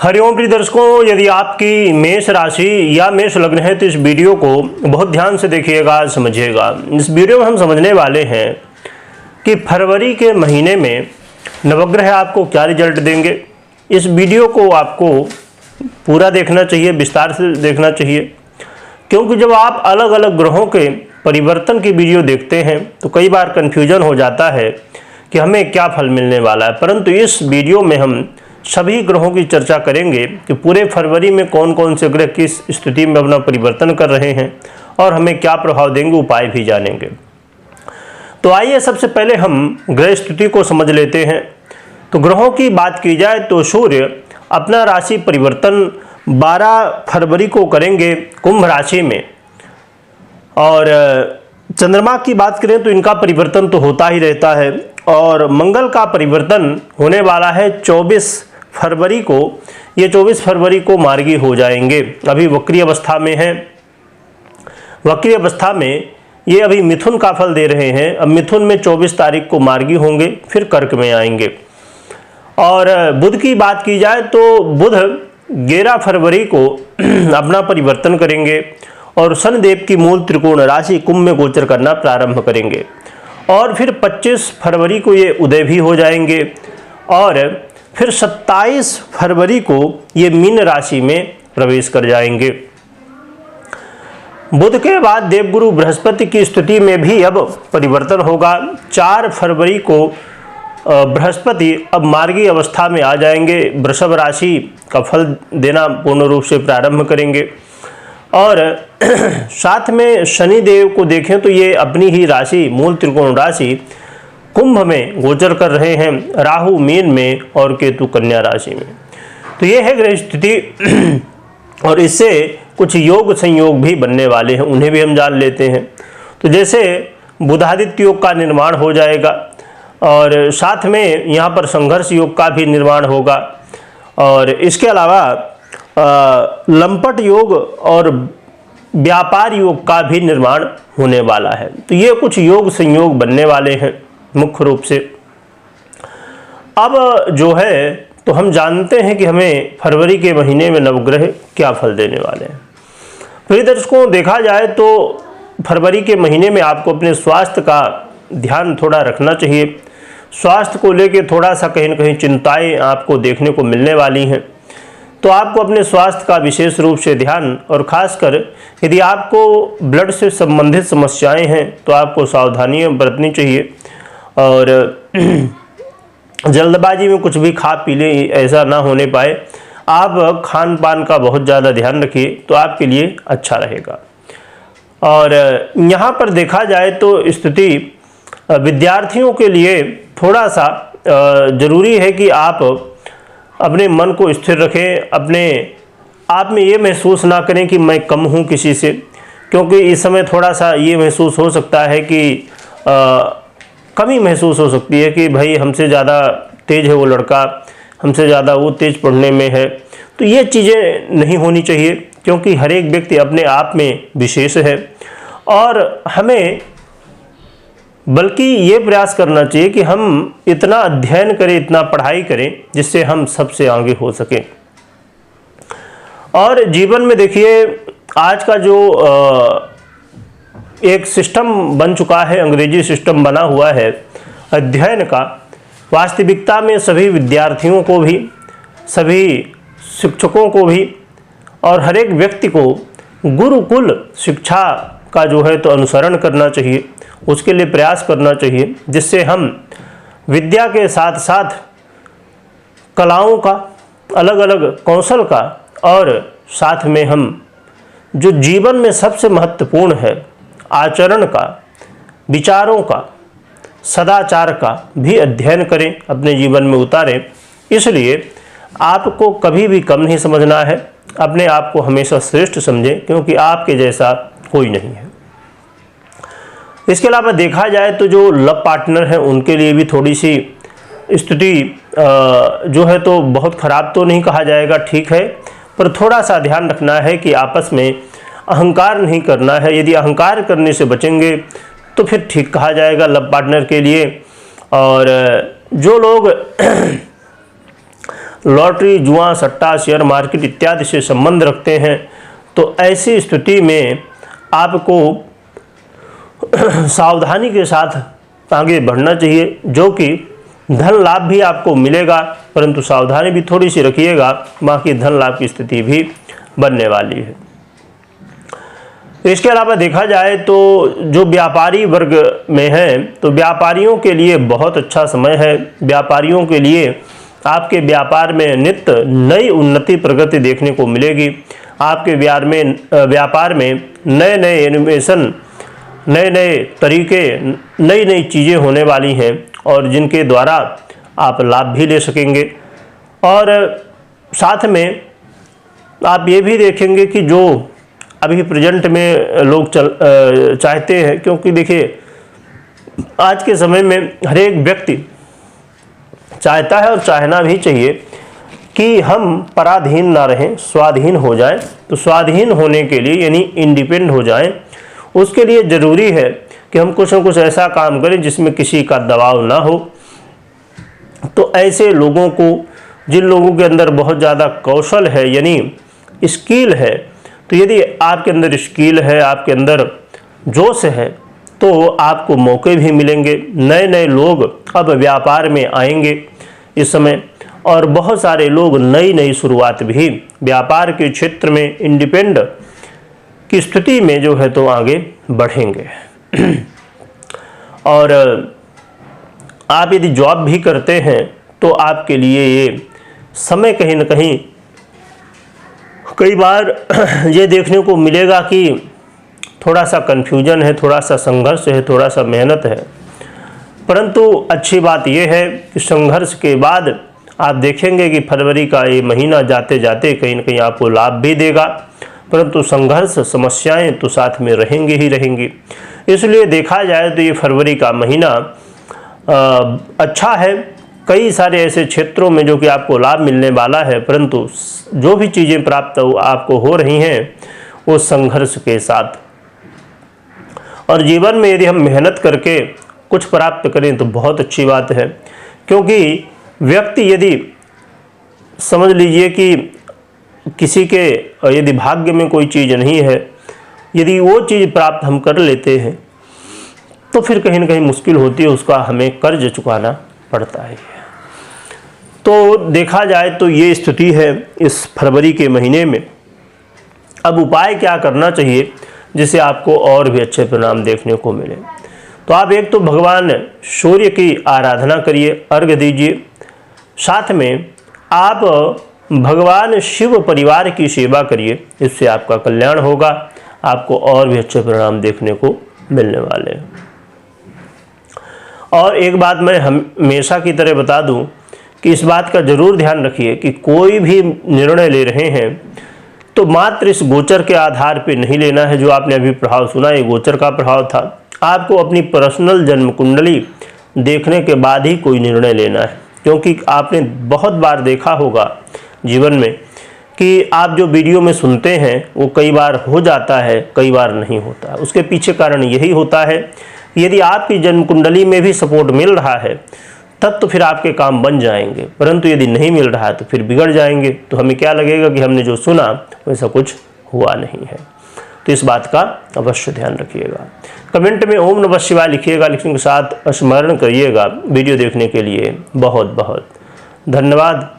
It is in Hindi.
हरिओम प्रिय दर्शकों, यदि आपकी मेष राशि या मेष लग्न है तो इस वीडियो को बहुत ध्यान से देखिएगा, समझिएगा। इस वीडियो में हम समझने वाले हैं कि फरवरी के महीने में नवग्रह आपको क्या रिजल्ट देंगे। इस वीडियो को आपको पूरा देखना चाहिए, विस्तार से देखना चाहिए, क्योंकि जब आप अलग अलग ग्रहों के परिवर्तन की वीडियो देखते हैं तो कई बार कन्फ्यूजन हो जाता है कि हमें क्या फल मिलने वाला है। परंतु इस वीडियो में हम सभी ग्रहों की चर्चा करेंगे कि पूरे फरवरी में कौन कौन से ग्रह किस स्थिति में अपना परिवर्तन कर रहे हैं और हमें क्या प्रभाव देंगे, उपाय भी जानेंगे। तो आइए सबसे पहले हम ग्रह स्थिति को समझ लेते हैं। तो ग्रहों की बात की जाए तो सूर्य अपना राशि परिवर्तन 12 फरवरी को करेंगे कुंभ राशि में, और चंद्रमा की बात करें तो इनका परिवर्तन तो होता ही रहता है, और मंगल का परिवर्तन होने वाला है 24 फरवरी को। ये 24 फरवरी को मार्गी हो जाएंगे। अभी वक्री अवस्था में है। वक्री अवस्था में ये अभी मिथुन का फल दे रहे हैं। अब मिथुन में 24 तारीख को मार्गी होंगे, फिर कर्क में आएंगे। और बुध की बात की जाए तो बुध 11 फरवरी को अपना परिवर्तन करेंगे और शनिदेव की मूल त्रिकोण राशि कुंभ में गोचर करना प्रारंभ करेंगे, और फिर 25 फरवरी को ये उदय भी हो जाएंगे, और फिर 27 फरवरी को ये मीन राशि में प्रवेश कर जाएंगे। बुध के बाद देवगुरु बृहस्पति की स्थिति में भी अब परिवर्तन होगा। 4 फरवरी को बृहस्पति अब मार्गी अवस्था में आ जाएंगे, वृषभ राशि का फल देना पूर्ण रूप से प्रारंभ करेंगे। और साथ में शनिदेव को देखें तो ये अपनी ही राशि मूल त्रिकोण राशि कुंभ में गोचर कर रहे हैं, राहु मीन में और केतु कन्या राशि में। तो ये है ग्रह स्थिति, और इससे कुछ योग संयोग भी बनने वाले हैं, उन्हें भी हम जान लेते हैं। तो जैसे बुधादित्य योग का निर्माण हो जाएगा, और साथ में यहाँ पर संघर्ष योग का भी निर्माण होगा, और इसके अलावा लंपट योग और व्यापार योग का भी निर्माण होने वाला है। तो ये कुछ योग संयोग बनने वाले हैं मुख्य रूप से। अब जो है तो हम जानते हैं कि हमें फरवरी के महीने में नवग्रह क्या फल देने वाले हैं। प्रिय दर्शकों, देखा जाए तो फरवरी के महीने में आपको अपने स्वास्थ्य का ध्यान थोड़ा रखना चाहिए। स्वास्थ्य को लेकर थोड़ा सा कहीं न कहीं चिंताएं आपको देखने को मिलने वाली हैं। तो आपको अपने स्वास्थ्य का विशेष रूप से ध्यान, और ख़ासकर यदि आपको ब्लड से संबंधित समस्याएं हैं तो आपको सावधानियां बरतनी चाहिए, और जल्दबाजी में कुछ भी खा पी ले, ऐसा ना होने पाए। आप खान पान का बहुत ज़्यादा ध्यान रखिए तो आपके लिए अच्छा रहेगा। और यहाँ पर देखा जाए तो स्थिति विद्यार्थियों के लिए थोड़ा सा ज़रूरी है कि आप अपने मन को स्थिर रखें, अपने आप में ये महसूस ना करें कि मैं कम हूँ किसी से, क्योंकि इस समय थोड़ा सा ये महसूस हो सकता है कि कमी महसूस हो सकती है कि भाई हमसे ज़्यादा तेज़ है वो लड़का, हमसे ज़्यादा वो तेज़ पढ़ने में है। तो ये चीज़ें नहीं होनी चाहिए, क्योंकि हर एक व्यक्ति अपने आप में विशेष है, और हमें बल्कि ये प्रयास करना चाहिए कि हम इतना अध्ययन करें, इतना पढ़ाई करें जिससे हम सबसे आगे हो सकें। और जीवन में देखिए आज का जो एक सिस्टम बन चुका है, अंग्रेजी सिस्टम बना हुआ है अध्ययन का, वास्तविकता में सभी विद्यार्थियों को भी, सभी शिक्षकों को भी, और हर एक व्यक्ति को गुरुकुल शिक्षा का जो है तो अनुसरण करना चाहिए, उसके लिए प्रयास करना चाहिए, जिससे हम विद्या के साथ साथ कलाओं का, अलग अलग कौशल का, और साथ में हम जो जीवन में सबसे महत्वपूर्ण है आचरण का, विचारों का, सदाचार का भी अध्ययन करें, अपने जीवन में उतारें। इसलिए आपको कभी भी कम नहीं समझना है, अपने आप को हमेशा श्रेष्ठ समझें, क्योंकि आपके जैसा कोई नहीं है। इसके अलावा देखा जाए तो जो लव पार्टनर हैं उनके लिए भी थोड़ी सी स्थिति जो है तो बहुत ख़राब तो नहीं कहा जाएगा, ठीक है, पर थोड़ा सा ध्यान रखना है कि आपस में अहंकार नहीं करना है। यदि अहंकार करने से बचेंगे तो फिर ठीक कहा जाएगा लव पार्टनर के लिए। और जो लोग लॉटरी, जुआ, सट्टा, शेयर मार्केट इत्यादि से संबंध रखते हैं, तो ऐसी स्थिति में आपको सावधानी के साथ आगे बढ़ना चाहिए, जो कि धन लाभ भी आपको मिलेगा, परंतु सावधानी भी थोड़ी सी रखिएगा, बाकी धन लाभ की स्थिति भी बनने वाली है। इसके अलावा देखा जाए तो जो व्यापारी वर्ग में है, तो व्यापारियों के लिए बहुत अच्छा समय है। व्यापारियों के लिए आपके व्यापार में नित्य नई उन्नति प्रगति देखने को मिलेगी। आपके व्यापार में नए नए इनोवेशन, नए नए तरीके, नई नई चीज़ें होने वाली हैं, और जिनके द्वारा आप लाभ भी ले सकेंगे। और साथ में आप ये भी देखेंगे कि जो अभी प्रेजेंट में लोग चाहते हैं, क्योंकि देखिए आज के समय में हर एक व्यक्ति चाहता है और चाहना भी चाहिए कि हम पराधीन ना रहें, स्वाधीन हो जाएं। तो स्वाधीन होने के लिए यानी इंडिपेंडेंट हो जाएं, उसके लिए ज़रूरी है कि हम कुछ न कुछ ऐसा काम करें जिसमें किसी का दबाव ना हो। तो ऐसे लोगों को, जिन लोगों के अंदर बहुत ज़्यादा कौशल है यानी स्किल है, तो यदि आपके अंदर स्किल है, आपके अंदर जोश है, तो आपको मौके भी मिलेंगे। नए नए लोग अब व्यापार में आएंगे इस समय, और बहुत सारे लोग नई नई शुरुआत भी व्यापार के क्षेत्र में इंडिपेंडेंट की स्थिति में जो है तो आगे बढ़ेंगे। और आप यदि जॉब भी करते हैं तो आपके लिए ये समय कहीं न कहीं कई बार ये देखने को मिलेगा कि थोड़ा सा कन्फ्यूजन है, थोड़ा सा संघर्ष है, थोड़ा सा मेहनत है। परंतु अच्छी बात यह है कि संघर्ष के बाद आप देखेंगे कि फरवरी का ये महीना जाते जाते कहीं न कहीं आपको लाभ भी देगा, परंतु संघर्ष, समस्याएं तो साथ में रहेंगी ही रहेंगी। इसलिए देखा जाए तो ये फरवरी का महीना अच्छा है। कई सारे ऐसे क्षेत्रों में जो कि आपको लाभ मिलने वाला है, परंतु जो भी चीज़ें प्राप्त आपको हो रही हैं वो संघर्ष के साथ। और जीवन में यदि हम मेहनत करके कुछ प्राप्त करें तो बहुत अच्छी बात है, क्योंकि व्यक्ति यदि समझ लीजिए कि किसी के यदि भाग्य में कोई चीज़ नहीं है, यदि वो चीज़ प्राप्त हम कर लेते हैं तो फिर कहीं ना कहीं मुश्किल होती है, उसका हमें कर्ज चुकाना पड़ता है। तो देखा जाए तो ये स्थिति है इस फरवरी के महीने में। अब उपाय क्या करना चाहिए जिससे आपको और भी अच्छे परिणाम देखने को मिले? तो आप एक तो भगवान सूर्य की आराधना करिए, अर्घ्य दीजिए। साथ में आप भगवान शिव परिवार की सेवा करिए, इससे आपका कल्याण होगा, आपको और भी अच्छे परिणाम देखने को मिलने वाले हैं। और एक बात मैं हमेशा की तरह बता दूं कि इस बात का जरूर ध्यान रखिए कि कोई भी निर्णय ले रहे हैं तो मात्र इस गोचर के आधार पर नहीं लेना है। जो आपने अभी प्रभाव सुना ये गोचर का प्रभाव था। आपको अपनी पर्सनल जन्म कुंडली देखने के बाद ही कोई निर्णय लेना है, क्योंकि आपने बहुत बार देखा होगा जीवन में कि आप जो वीडियो में सुनते हैं वो कई बार हो जाता है, कई बार नहीं होता है। उसके पीछे कारण यही होता है, यदि आपकी जन्म कुंडली में भी सपोर्ट मिल रहा है तब तो फिर आपके काम बन जाएंगे, परंतु यदि नहीं मिल रहा है तो फिर बिगड़ जाएंगे। तो हमें क्या लगेगा कि हमने जो सुना वैसा कुछ हुआ नहीं है। तो इस बात का अवश्य ध्यान रखिएगा। कमेंट में ओम नमः शिवाय लिखिएगा, लिखने के साथ स्मरण करिएगा। वीडियो देखने के लिए बहुत बहुत धन्यवाद।